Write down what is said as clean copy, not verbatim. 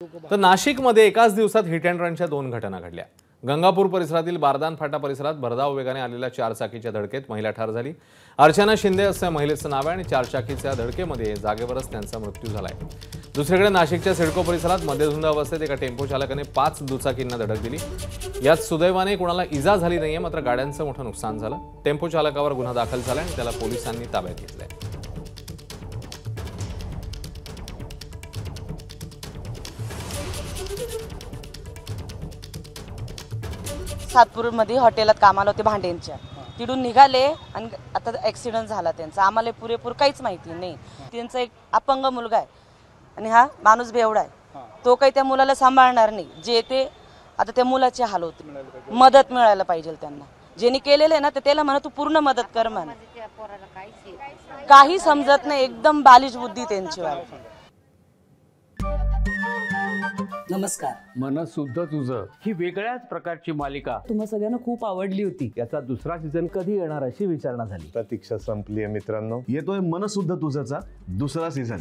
तर नाशिकमध्ये एकाच दिवसात हिट अँड रनच्या 2 घटना घडल्या। गंगापूर परिसरातील बारदान फाटा परिसरात भरधाव वेगाने आलेल्या 4 चाकीच्या धडकेत महिला ठार झाली। अर्चना शिंदे असं महिलेचं नाव आहे आणि 4 चाकीच्या धडकेमध्ये जागेवरच त्यांचा मृत्यू झालाय। दुसरीकडे नाशिकच्या सिडको परिसरात मध्यधुंद अवस्थेत एका टेम्पो चालकाने 5 दुचाकींना धडक दिली। यात सुदैवाने कोणाला इजा झाली नाहीये, मात्र गाड्यांचं मोठं नुकसान झालं। टेम्पो चालकावर गुन्हा दाखल झाला आणि त्याला पोलिसांनी ताब्यात घेतलंय। सातपूरमध्ये हॉटेलात कामाला होते भांड्यांच्या, तिडून निघाले आणि आता ॲक्सिडेंट झाला त्यांचा। आम्हाला पुरेपूर काहीच माहिती नाही। त्यांचा एक अपंग मुलगा आहे आणि हा माणूस बेवडा आहे, तो काही त्या मुलाला सांभाळणार नाही। जे ते आता त्या मुलाचे हाल होते, मदत मिळायला पाहिजे त्यांना। ज्यांनी केलेलं आहे ना तर त्याला म्हणा तू पूर्ण मदत कर म्हणा। काही समजत नाही, एकदम बालिश बुद्धी त्यांची वाली। नमस्कार। मनसुद्धा तुझं ही वेगळ्याच प्रकारची मालिका तुम्हा सगळ्यांना खूप आवडली होती। याचा दुसरा सीझन कधी येणार अशी विचारणा झाली। प्रतीक्षा संपली आहे मित्रांनो। येतोय मनसुद्धा तुझाचा दुसरा सीझन।